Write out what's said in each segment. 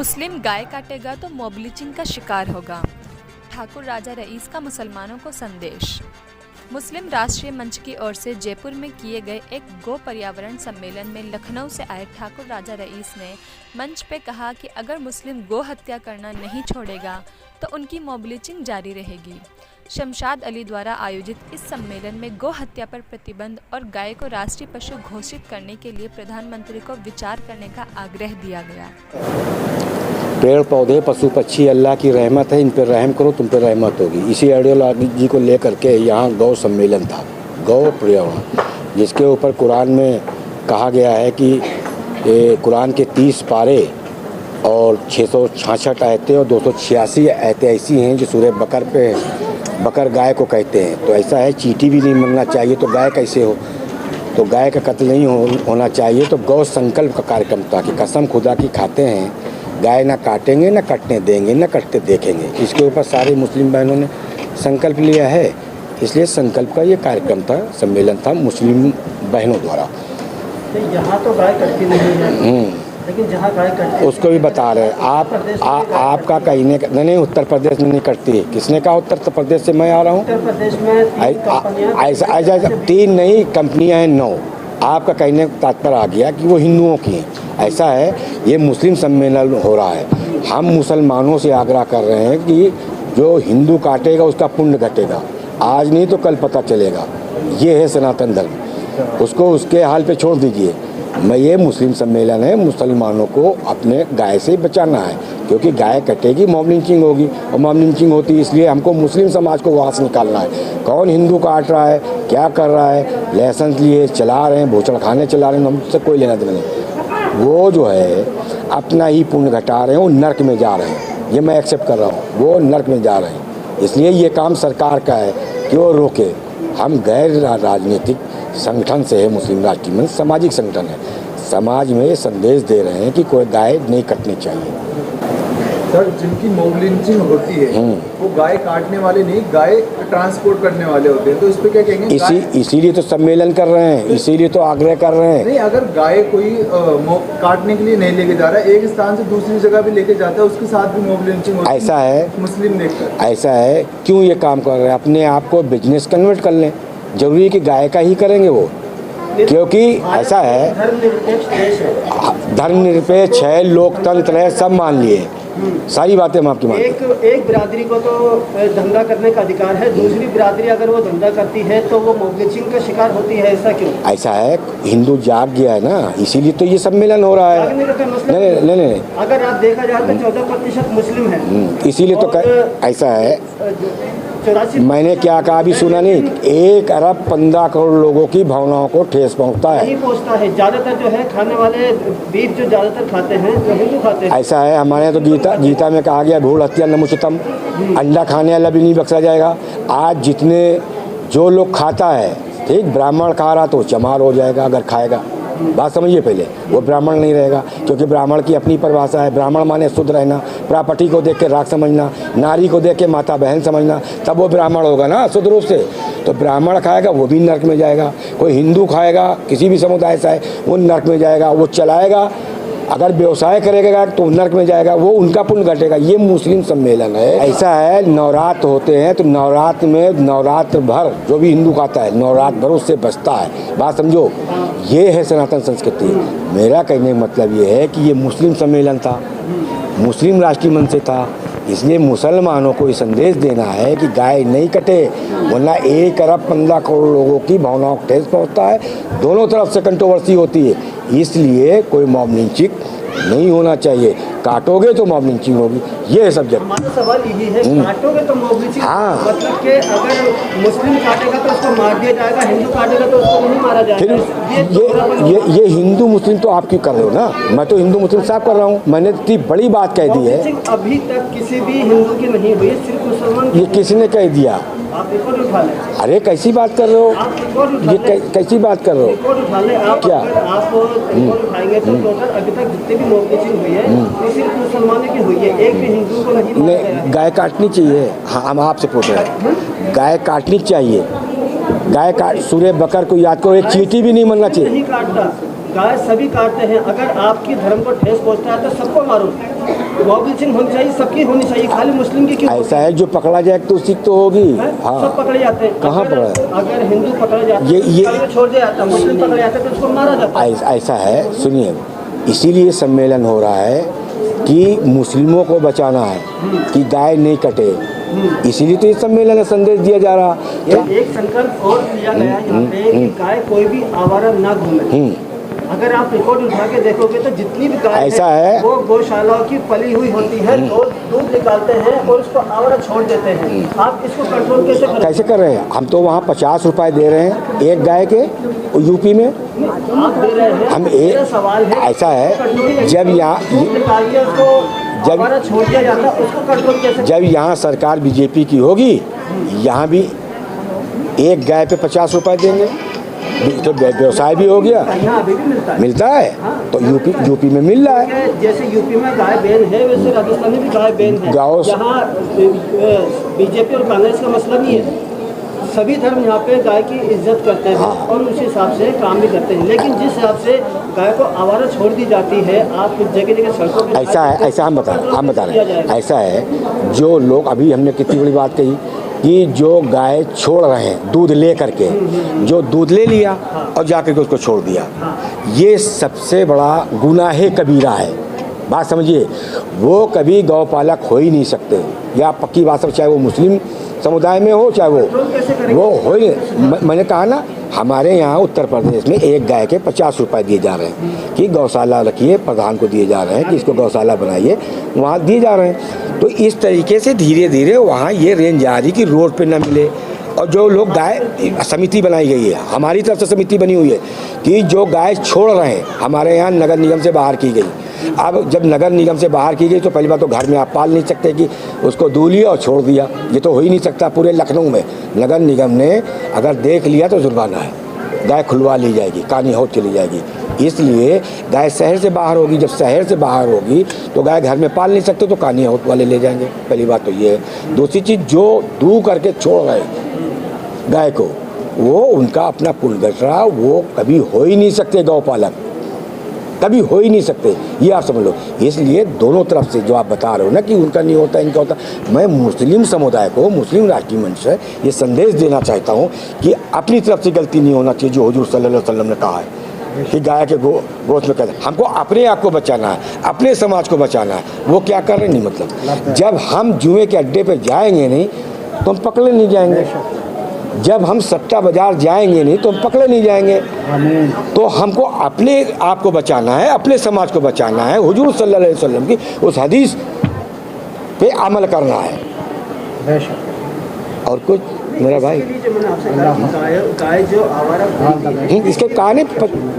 मुस्लिम गाय काटेगा तो mob lynching का शिकार होगा। ठाकुर राजा रईस का मुसलमानों को संदेश। मुस्लिम राष्ट्रीय मंच की ओर से जयपुर में किए गए एक गो पर्यावरण सम्मेलन में लखनऊ से आए ठाकुर राजा रईस ने मंच पे कहा कि अगर मुस्लिम गो हत्या करना नहीं छोड़ेगा तो उनकी मॉब लिंचिंग जारी रहेगी। शमशाद अली द्वारा आयोजित इस सम्मेलन में गो हत्या पर प्रतिबंध और गाय को राष्ट्रीय पशु घोषित करने के लिए प्रधानमंत्री को विचार करने का आग्रह दिया गया। पेड़ पौधे पशु पक्षी अल्लाह की रहमत है, इन पर रहम करो तुम पर रहमत होगी। इसी आइडियोलॉजी को लेकर के यहाँ गौ सम्मेलन था, गौ पर्यावरण, जिसके ऊपर कुरान में कहा गया है कि कुरान के 30 पारे और 666 आयतें और 286 आयतें ऐसी हैं जो सूरह बकर पे बकर गाय को कहते हैं। तो ऐसा है, चींटी भी नहीं मरना चाहिए तो गाय कैसे हो, तो गाय का कत्ल नहीं होना चाहिए। तो गौ संकल्प का कार्यक्रम था कि कसम खुदा की खाते हैं गाय ना काटेंगे, ना कटने देंगे, ना कटते देखेंगे। इसके ऊपर सारे मुस्लिम बहनों ने संकल्प लिया है, इसलिए संकल्प का ये कार्यक्रम था, सम्मेलन था मुस्लिम बहनों द्वारा। तो यहाँ तो गाय कटती नहीं है, लेकिन जहाँ गाय कटती उसको भी बता रहे आपका कहने का नहीं, उत्तर प्रदेश में नहीं कटती। किसने कहा उत्तर प्रदेश से मैं आ रहा हूँ? उत्तर प्रदेश में ऐसा 3 नहीं कंपनियाँ हैं, 9। आपका कहने का तात्पर्य आ गया कि वो हिंदुओं की हैं। ऐसा है, ये मुस्लिम सम्मेलन हो रहा है। हम मुसलमानों से आग्रह कर रहे हैं कि जो हिंदू काटेगा उसका पुण्य घटेगा, आज नहीं तो कल पता चलेगा। ये है सनातन धर्म, उसको उसके हाल पे छोड़ दीजिए। मैं ये मुस्लिम सम्मेलन है, मुसलमानों को अपने गाय से बचाना है, क्योंकि गाय कटेगी मॉब लिंचिंग होगी, और मॉब लिंचिंग होती है इसलिए हमको मुस्लिम समाज को वहाँ से निकालना है। कौन हिंदू काट रहा है, क्या कर रहा है, लाइसेंस लिए चला रहे हैं, भूचड़खाने चला रहे हैं, हमसे कोई लेना देना नहीं। वो जो है अपना ही पुण्य घटा रहे हैं, वो नर्क में जा रहे हैं, ये मैं एक्सेप्ट कर रहा हूँ, वो नर्क में जा रहे हैं। इसलिए ये काम सरकार का है कि वो रोके। हम गैर राजनीतिक संगठन से है, मुस्लिम राष्ट्रीय मंच सामाजिक संगठन है, समाज में संदेश दे रहे हैं कि कोई गाय नहीं कटनी चाहिए। सर, जिनकी मॉब लिंचिंग होती है वो गाय काटने वाले नहीं, गाय ट्रांसपोर्ट करने वाले होते हैं, तो इस पे क्या कहेंगे? इसीलिए तो सम्मेलन कर रहे हैं, इसीलिए तो आग्रह कर रहे हैं। नहीं, अगर गाय कोई काटने के लिए नहीं लेके जा रहा है, एक स्थान से दूसरी जगह भी लेके जाता है, उसके साथ भी मॉब लिंचिंग होती है। ऐसा है, मुस्लिम देखकर ऐसा है, क्यों ये काम कर रहे हैं? अपने आप को बिजनेस कन्वर्ट कर लें। जरूरी है कि गाय का ही करेंगे वो, क्योंकि ऐसा है, धर्मनिरपेक्ष है, लोकतंत्र है, सब मान लिए, सारी बातें हम आपकी मानते हैं। एक बिरादरी को तो धंधा करने का अधिकार है, दूसरी बिरादरी अगर वो धंधा करती है तो वो मॉब लिंचिंग का शिकार होती है, ऐसा क्यों? ऐसा है, हिंदू जाग गया है ना, इसीलिए तो ये सम्मेलन हो रहा है। नहीं, अगर आप देखा जाए तो 14% मुस्लिम है, इसीलिए तो ऐसा है। मैंने क्या कहा अभी सुना नहीं? 1 अरब 15 करोड़ लोगों की भावनाओं को ठेस पहुंचता है। नहीं पहुंचता है, ज्यादातर जो है खाने वाले बीफ जो ज्यादातर खाते हैं जो हिंदू खाते हैं। ऐसा है, हमारे यहाँ तो गीता में कहा गया भूल हत्या नमुचितम, अंडा खाने वाला भी नहीं बख्शा जाएगा। आज जितने जो लोग खाता है, ठीक, ब्राह्मण खा रहा तो चमार हो जाएगा अगर खाएगा। बात समझिए, पहले वो ब्राह्मण नहीं रहेगा, क्योंकि ब्राह्मण की अपनी परिभाषा है। ब्राह्मण माने शुद्ध रहना, प्रॉपर्टी को देख के राग समझना, नारी को देख के माता बहन समझना, तब वो ब्राह्मण होगा ना शुद्ध रूप से। तो ब्राह्मण खाएगा वो भी नर्क में जाएगा, कोई हिंदू खाएगा किसी भी समुदाय से है वो नर्क में जाएगा। वो चलाएगा, अगर व्यवसाय करेगा तो नर्क में जाएगा, वो उनका पुण्य घटेगा। ये मुस्लिम सम्मेलन है। ऐसा है, नवरात्र होते हैं तो नवरात्र में नवरात्र भर जो भी हिंदू खाता है नवरात्र भर उससे बचता है। बात समझो, ये है सनातन संस्कृति। मेरा कहने का मतलब ये है कि ये मुस्लिम सम्मेलन था, मुस्लिम राष्ट्रीय मंच से था, इसलिए मुसलमानों को ये संदेश देना है कि गाय नहीं कटे, वरना 1 अरब 15 करोड़ लोगों की भावनाओं को ठेस पहुंचता है। दोनों तरफ से कंट्रोवर्सी होती है, इसलिए कोई मॉब लिंचिंग नहीं होना चाहिए। काटोगे तो मॉब लिंचिंग होगी, ये है सब्जेक्ट। हमारा सवाल यही है, काटोगे तो मॉब लिंचिंग, हाँ, मतलब कि अगर मुस्लिम काटेगा तो उसको मार दिया जाएगा, हिंदू काटेगा तो उसको नहीं मारा जाएगा। फिर ये हिंदू मुस्लिम तो आप क्यों कर रहे हो ना? मैं तो हिंदू मुस्लिम साफ कर रहा हूँ। मैंने इतनी बड़ी बात कह दी है, अभी तक किसी भी हिंदू की नहीं हुई, सिर्फ मुसलमान। ये किसने कह दिया? आप रिकॉर्ड उठा लें। अरे कैसी बात कर रहे हो? ये कैसी बात कर रहे हो? रिकॉर्ड उठा लें आप। क्या आप रिकॉर्ड उठाएंगे तो टोटल अभी तक जितने भी मॉब लिंचिंग हुई है वो सिर्फ मुसलमानों की हुई है, एक भी हिंदू को नहीं। गाय काटनी चाहिए। हाँ, हम आपसे पूछ रहे हैं, गाय काटनी चाहिए। गाय काट, सूर्य बकर को याद करो, एक चींटी भी नहीं मरना चाहिए। नहीं काटता, गाय सभी काटते हैं। अगर आपकी धर्म को ठेस पहुंचता है तो सबको मारो। मॉबिलिटिंग होनी चाहिए, सबकी होनी चाहिए, खाली मुस्लिम की क्यों? ऐसा है, जो पकड़ा जाए तो सिख तो होगी। हाँ, सब पकड़े जाते हैं। कहाँ पकड़ा? अगर हिंदू पकड़ा जाता है ये छोड़ दिया जाता है, मुस्लिम पकड़े जाते हैं तो उसको मारा जाता है। ऐसा है, सुनिए, इसीलिए सम्मेलन हो रहा है कि मुस्लिमों को बचाना है कि गाय नहीं कटे, इसीलिए तो ये सम्मेलन है, संदेश दिया जा रहा है। एक संकल्प और किया गया यहाँ पे कि गाय कोई भी आवारा ना घूमे। अगर आप रिकॉर्ड उठा के देखोगे तो जितनी भी गाय ऐसा है, वो गौशालाओं की पली हुई होती है, तो दूध निकालते हैं और उसको आवारा छोड़ देते हैं। आप इसको कंट्रोल कैसे कर रहे हैं? हम तो वहाँ 50 रुपए दे रहे हैं एक गाय के, यूपी में आप दे रहे हैं? हम मेरा सवाल है, ऐसा है, जब यहाँ निकाल के उसको आवारा छोड़ दिया जाता है, उसको कंट्रोल कैसे? जब यहाँ सरकार बीजेपी की होगी, यहाँ भी एक गाय पे 50 रुपए देंगे, तो व्यवसाय भी हो गया। यहाँ अभी भी मिलता है तो यूपी में मिल रहा है। जैसे यूपी में गाय बैन है, वैसे राजस्थान में भी गाय बैन है। यहाँ बीजेपी और कांग्रेस का मसला नहीं है, सभी धर्म यहाँ पे गाय की इज्जत करते हैं और उस हिसाब से काम भी करते हैं। लेकिन जिस हिसाब से गाय को आवारा छोड़ दी जाती है, आप जगह जगह सड़कों पे, ऐसा है, ऐसा हम बता रहे हैं, ऐसा है, जो लोग, अभी हमने कितनी बड़ी बात कही कि जो गाय छोड़ रहे हैं दूध ले करके, जो दूध ले लिया और जाकर के उसको छोड़ दिया, ये सबसे बड़ा गुनाहे कबीरा है। बात समझिए, वो कभी गौपालक हो ही नहीं सकते, या पक्की बात, चाहे वो मुस्लिम समुदाय में हो चाहे वो हो ही। मैंने कहा ना, हमारे यहाँ उत्तर प्रदेश में एक गाय के 50 रुपए दिए जा रहे हैं कि गौशाला रखिए, प्रधान को दिए जा रहे हैं कि इसको गौशाला बनाइए, वहाँ दिए जा रहे हैं। तो इस तरीके से धीरे धीरे वहाँ ये रेंज आ रही कि रोड पे ना मिले। और जो लोग गाय, समिति बनाई गई है, हमारी तरफ से समिति बनी हुई है कि जो गाय छोड़ रहे हैं, हमारे यहाँ नगर निगम से बाहर की गई। अब जब नगर निगम से बाहर की गई तो पहली बात तो घर में आप पाल नहीं सकते कि उसको दूध लिया और छोड़ दिया, ये तो हो ही नहीं सकता। पूरे लखनऊ में नगर निगम ने अगर देख लिया तो जुर्माना है, गाय खुलवा ली जाएगी, कानी हौज चली जाएगी। इसलिए गाय शहर से बाहर होगी, जब शहर से बाहर होगी तो गाय घर में पाल नहीं सकते, तो कानी हौज वाले ले जाएंगे। पहली बात तो ये है। दूसरी चीज़, जो दूर करके छोड़ रहे गाय को, वो उनका अपना कुलगटरा, वो कभी हो ही नहीं सकते गौपालक, कभी हो ही नहीं सकते, ये आप समझ लो। इसलिए दोनों तरफ से जो आप बता रहे हो ना कि उनका नहीं होता, इनका होता, मैं मुस्लिम समुदाय को, मुस्लिम राष्ट्रीय मंच से ये संदेश देना चाहता हूँ कि अपनी तरफ से गलती नहीं होना चाहिए, जो हुजूर सल्लल्लाहु अलैहि वसल्लम ने कहा है कि गाय के गोश्त में कहते हैं। हमको अपने आप को बचाना है, अपने समाज को बचाना है। वो क्या कर रहे हैं, नहीं मतलब, जब हम जुए के अड्डे पर जाएंगे नहीं तो हम पकड़े नहीं जाएंगे, जब हम सट्टा बाजार जाएंगे नहीं तो हम पकड़े नहीं जाएंगे। तो हमको अपने आप को बचाना है, अपने समाज को बचाना है, हुजूर सल्लल्लाहु अलैहि वसल्लम की उस हदीस पे अमल करना है। और कुछ मेरा भाई, गाय जो आवारा इसके कारण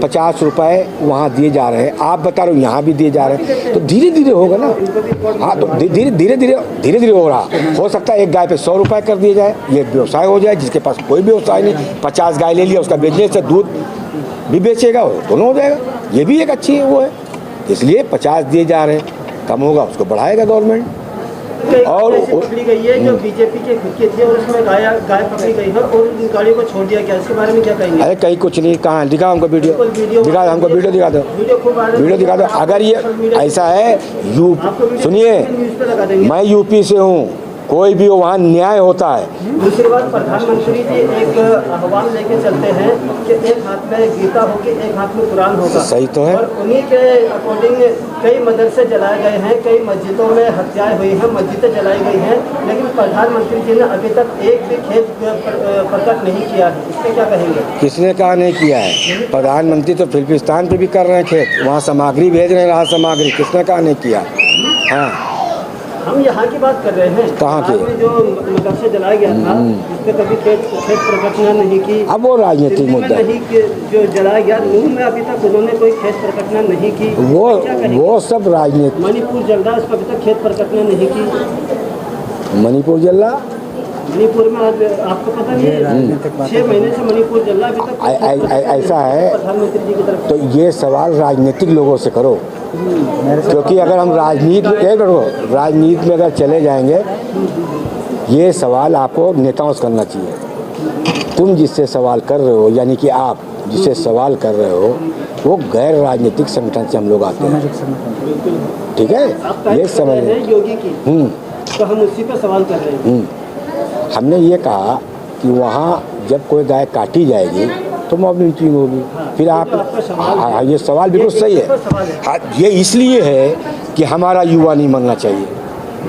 50 रुपए वहाँ दिए जा रहे हैं, आप बता रहे हो यहाँ भी दिए जा रहे हैं, तो धीरे धीरे होगा ना। हाँ, तो धीरे धीरे हो रहा। हो सकता है एक गाय पे 100 रुपए कर दिए जाए, ये व्यवसाय हो जाए। जिसके पास कोई व्यवसाय नहीं, 50 गाय ले लिया, उसका बेचने से दूध भी बेचेगा, दोनों हो जाएगा। ये भी एक अच्छी वो है, इसलिए 50 दिए जा रहे हैं, कम होगा उसको बढ़ाएगा गवर्नमेंट। और पकड़ी गई है जो बीजेपी के खुद की थी, और उसमें गाय पकड़ी गई है और उन गाड़ियों को छोड़ दिया गया, इसके बारे में क्या कहेंगे? अरे कहीं कुछ नहीं, कहाँ दिखा हमको वीडियो दिखा, हमको वीडियो दिखा दो, वीडियो दिखा दो। अगर ये ऐसा है, सुनिए, मैं यूपी से हूँ, कोई भी हो वहाँ न्याय होता है। दूसरी बात, प्रधानमंत्री जी एक आह्वान लेके चलते हैं कि एक हाथ में गीता होगी, एक हाथ में कुरान होगा। सही तो है। और उन्हीं के अकॉर्डिंग कई मदरसे जलाए गए हैं, कई मस्जिदों में हत्याएं हुई हैं, मस्जिदें जलाई गई हैं, लेकिन प्रधानमंत्री जी ने अभी तक एक भी खेत प्रकट नहीं किया है। इस पर क्या कहेंगे? किसने कहा नहीं किया है? प्रधानमंत्री तो फिलिस्तीन पे भी कर रहे हैं खेत, वहाँ सामग्री भेज रहे हैं, राहत सामग्री। किसने कहा नहीं किया? हाँ, हम यहाँ की बात कर रहे हैं। कहाँ की? जो मदरसे जलाया गया था, इसमें कभी खेत प्रकटना नहीं की। अब वो राजनीतिक मुद्दा नहीं, जो जलाया गया नूह में अभी तक उन्होंने कोई खेत प्रकटना नहीं की। वो सब राजनीतिक। मणिपुर जल रहा है, उसमें अभी तक खेत प्रकटना नहीं की। मणिपुर जल रहा, मणिपुर में आज आपको पता नहीं है, 6 महीने से मणिपुर जल रहा है, अभी तक ऐसा है। प्रधानमंत्री जी की तरफ। तो ये सवाल राजनीतिक लोगों से करो, क्योंकि अगर हम राजनीति में अगर चले जाएंगे, ये सवाल आपको नेताओं से करना चाहिए। तुम जिससे सवाल कर रहे हो, यानी कि आप जिससे सवाल कर रहे हो, वो गैर राजनीतिक संगठन से हम लोग आते हैं, ठीक है, ये समझ है योगी की, तो हम उसी पर सवाल कर रहे हैं। हमने ये कहा कि वहाँ जब कोई गाय काटी जाएगी तो मॉब लिंचिंग होगी। फिर आप हाँ, ये सवाल बिल्कुल सही है। हाँ, ये इसलिए है कि हमारा युवा नहीं मरना चाहिए।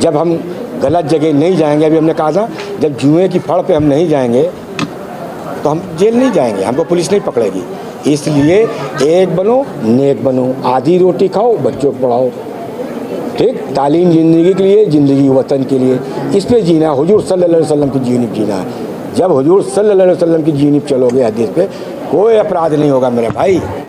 जब हम गलत जगह नहीं जाएंगे, अभी हमने कहा था जब जुए की फड़ पे हम नहीं जाएंगे तो हम जेल नहीं जाएंगे, हमको पुलिस नहीं पकड़ेगी। इसलिए एक बनो नेक बनो, आधी रोटी खाओ, बच्चों को पढ़ाओ, ठीक, तालीम ज़िंदगी के लिए, ज़िंदगी वतन के लिए, इस पे जीना, हुजूर सल्लल्लाहु अलैहि वसल्लम की जीनिब जीना है। जब हुजूर सल्लल्लाहु अलैहि वसल्लम की जीनिब चलोगे हदीस पे, कोई अपराध नहीं होगा मेरे भाई।